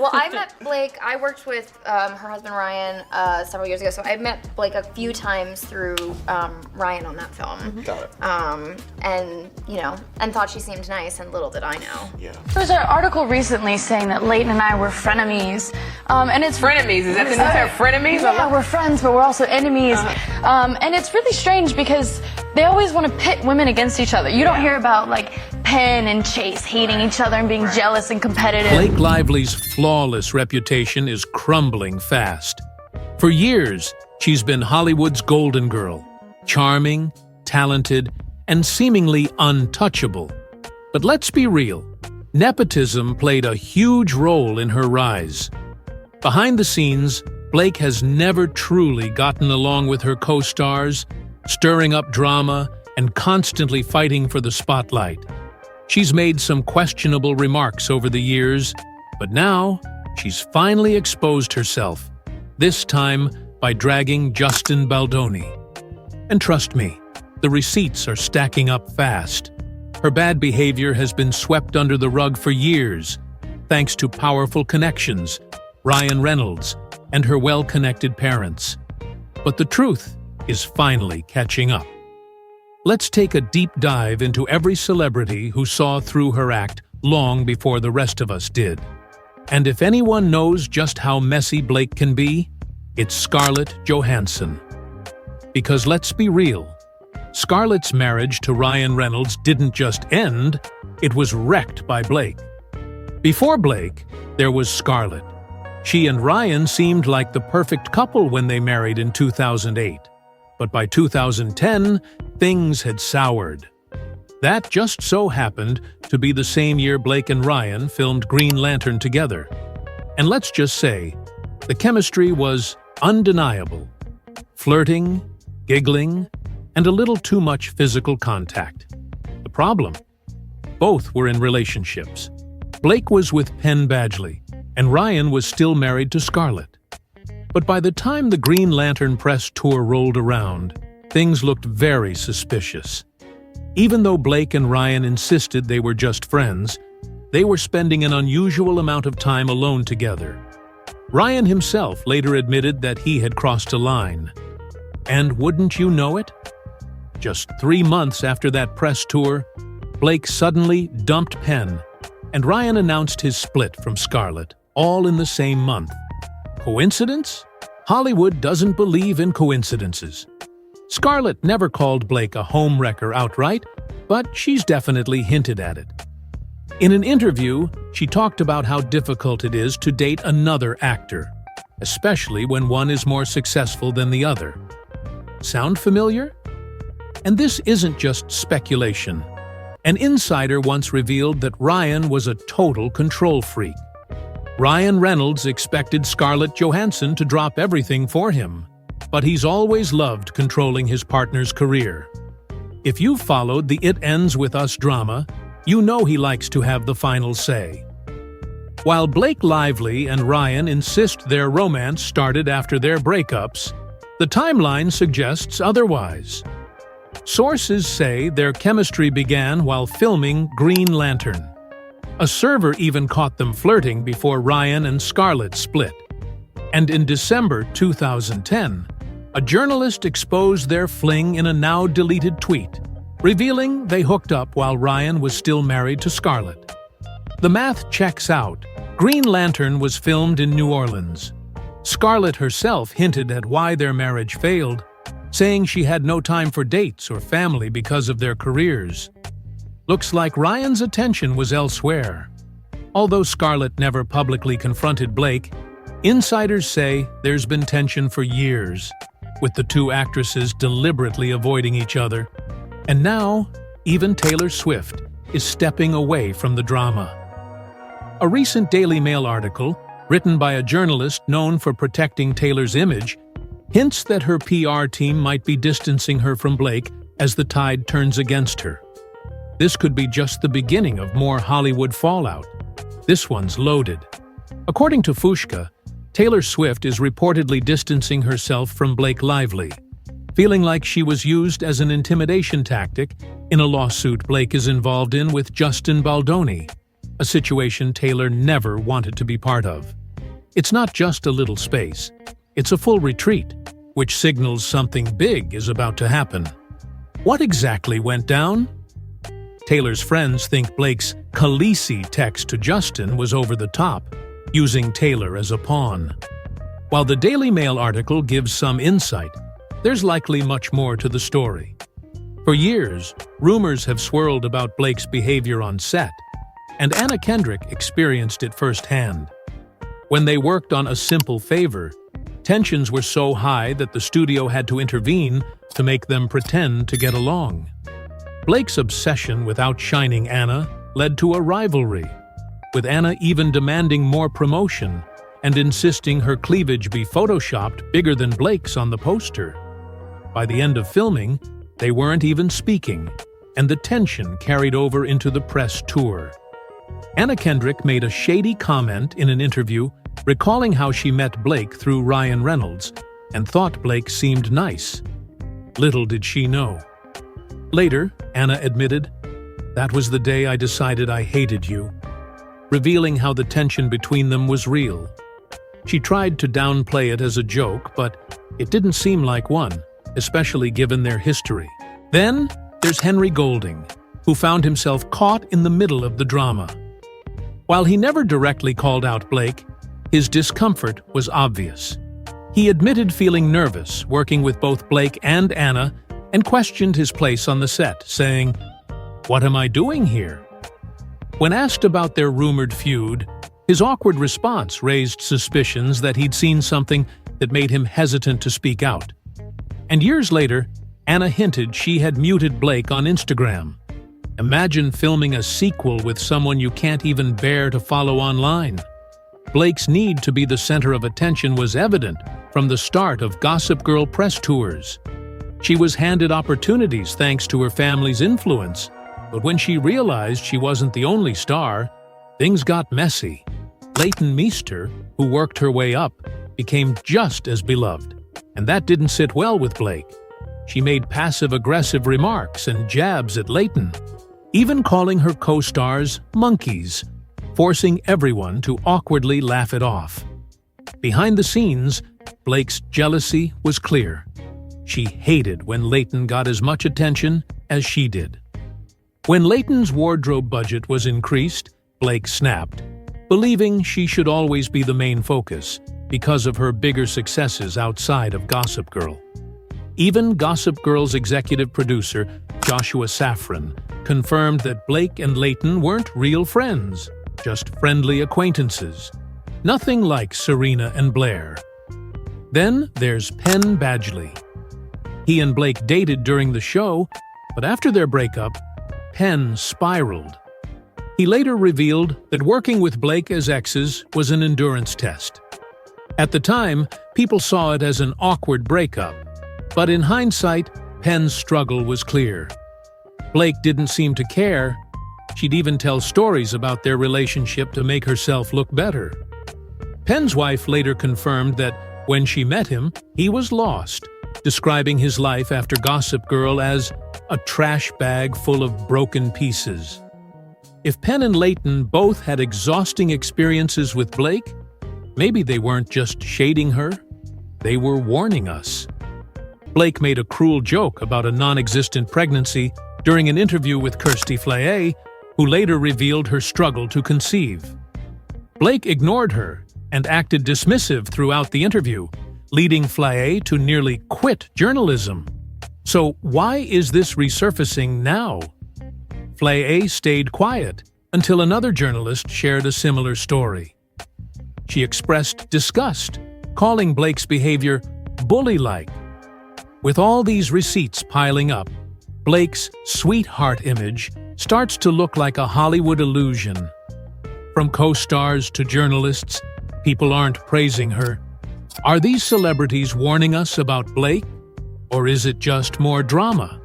well, I met Blake. I worked with her husband Ryan several years ago, so I met Blake a few times through Ryan on that film. Got it. And thought she seemed nice, and little did I know. Yeah. There was an article recently saying that Leighton and I were frenemies, and it's frenemies. Is that the new term? Frenemies? Yeah, we're friends, but we're also enemies, and it's really strange because they always want to pit women against each other. You don't hear about like Penn and Chase hating each other and being jealous and competitive. Blake Lively's flawless reputation is crumbling fast. For years, she's been Hollywood's golden girl, charming, talented, and seemingly untouchable. But let's be real, nepotism played a huge role in her rise. Behind the scenes, Blake has never truly gotten along with her co-stars, stirring up drama and constantly fighting for the spotlight. She's made some questionable remarks over the years, but now she's finally exposed herself, this time by dragging Justin Baldoni. And trust me, the receipts are stacking up fast. Her bad behavior has been swept under the rug for years, thanks to powerful connections, Ryan Reynolds, and her well-connected parents. But the truth is finally catching up. Let's take a deep dive into every celebrity who saw through her act long before the rest of us did. And if anyone knows just how messy Blake can be, it's Scarlett Johansson. Because let's be real, Scarlett's marriage to Ryan Reynolds didn't just end, it was wrecked by Blake. Before Blake, there was Scarlett. She and Ryan seemed like the perfect couple when they married in 2008. But by 2010, things had soured. That just so happened to be the same year Blake and Ryan filmed Green Lantern together. And let's just say, the chemistry was undeniable. Flirting, giggling, and a little too much physical contact. The problem? Both were in relationships. Blake was with Penn Badgley, and Ryan was still married to Scarlett. But by the time the Green Lantern press tour rolled around, things looked very suspicious. Even though Blake and Ryan insisted they were just friends, they were spending an unusual amount of time alone together. Ryan himself later admitted that he had crossed a line. And wouldn't you know it? Just 3 months after that press tour, Blake suddenly dumped Penn, and Ryan announced his split from Scarlett, all in the same month. Coincidence? Hollywood doesn't believe in coincidences. Scarlett never called Blake a homewrecker outright, but she's definitely hinted at it. In an interview, she talked about how difficult it is to date another actor, especially when one is more successful than the other. Sound familiar? And this isn't just speculation. An insider once revealed that Ryan was a total control freak. Ryan Reynolds expected Scarlett Johansson to drop everything for him, but he's always loved controlling his partner's career. If you've followed the It Ends With Us drama, you know he likes to have the final say. While Blake Lively and Ryan insist their romance started after their breakups, the timeline suggests otherwise. Sources say their chemistry began while filming Green Lantern. A server even caught them flirting before Ryan and Scarlett split. And in December 2010, a journalist exposed their fling in a now-deleted tweet, revealing they hooked up while Ryan was still married to Scarlett. The math checks out. Green Lantern was filmed in New Orleans. Scarlett herself hinted at why their marriage failed, saying she had no time for dates or family because of their careers. Looks like Ryan's attention was elsewhere. Although Scarlett never publicly confronted Blake, insiders say there's been tension for years, with the two actresses deliberately avoiding each other. And now, even Taylor Swift is stepping away from the drama. A recent Daily Mail article, written by a journalist known for protecting Taylor's image, hints that her PR team might be distancing her from Blake as the tide turns against her. This could be just the beginning of more Hollywood fallout. This one's loaded. According to Fushka, Taylor Swift is reportedly distancing herself from Blake Lively, feeling like she was used as an intimidation tactic in a lawsuit Blake is involved in with Justin Baldoni. a situation Taylor never wanted to be part of. It's not just a little space, it's a full retreat, which signals something big is about to happen. What exactly went down? Taylor's friends think Blake's Khaleesi text to Justin was over the top, using Taylor as a pawn. While the Daily Mail article gives some insight, there's likely much more to the story. For years, rumors have swirled about Blake's behavior on set, and Anna Kendrick experienced it firsthand. When they worked on A Simple Favor, tensions were so high that the studio had to intervene to make them pretend to get along. Blake's obsession with outshining Anna led to a rivalry, with Anna even demanding more promotion and insisting her cleavage be photoshopped bigger than Blake's on the poster. By the end of filming, they weren't even speaking, and the tension carried over into the press tour. Anna Kendrick made a shady comment in an interview, recalling how she met Blake through Ryan Reynolds and thought Blake seemed nice. Little did she know. Later, Anna admitted, "That was the day I decided I hated you," revealing how the tension between them was real. She tried to downplay it as a joke, but it didn't seem like one, especially given their history. Then, there's Henry Golding, who found himself caught in the middle of the drama. While he never directly called out Blake, his discomfort was obvious. He admitted feeling nervous working with both Blake and Anna and questioned his place on the set, saying, "What am I doing here?" When asked about their rumored feud, his awkward response raised suspicions that he'd seen something that made him hesitant to speak out. And years later, Anna hinted she had muted Blake on Instagram. Imagine filming a sequel with someone you can't even bear to follow online. Blake's need to be the center of attention was evident from the start of Gossip Girl press tours. She was handed opportunities thanks to her family's influence, but when she realized she wasn't the only star, things got messy. Leighton Meester, who worked her way up, became just as beloved, and that didn't sit well with Blake. She made passive-aggressive remarks and jabs at Leighton, even calling her co-stars monkeys, forcing everyone to awkwardly laugh it off. Behind the scenes, Blake's jealousy was clear. She hated when Leighton got as much attention as she did. When Leighton's wardrobe budget was increased, Blake snapped, believing she should always be the main focus because of her bigger successes outside of Gossip Girl. Even Gossip Girl's executive producer, Joshua Safran, confirmed that Blake and Leighton weren't real friends, just friendly acquaintances. Nothing like Serena and Blair. Then there's Penn Badgley. He and Blake dated during the show, but after their breakup, Penn spiraled. He later revealed that working with Blake as exes was an endurance test. At the time, people saw it as an awkward breakup, but in hindsight, Penn's struggle was clear. Blake didn't seem to care. She'd even tell stories about their relationship to make herself look better. Penn's wife later confirmed that when she met him, he was lost, describing his life after Gossip Girl as a trash bag full of broken pieces. If Penn and Leighton both had exhausting experiences with Blake, maybe they weren't just shading her, they were warning us. Blake made a cruel joke about a non-existent pregnancy during an interview with Kirstie Flay, who later revealed her struggle to conceive. Blake ignored her and acted dismissive throughout the interview, leading Flay to nearly quit journalism. So why is this resurfacing now? Flay stayed quiet until another journalist shared a similar story. She expressed disgust, calling Blake's behavior bully-like. With all these receipts piling up, Blake's sweetheart image starts to look like a Hollywood illusion. From co-stars to journalists, people aren't praising her. Are these celebrities warning us about Blake? Or is it just more drama?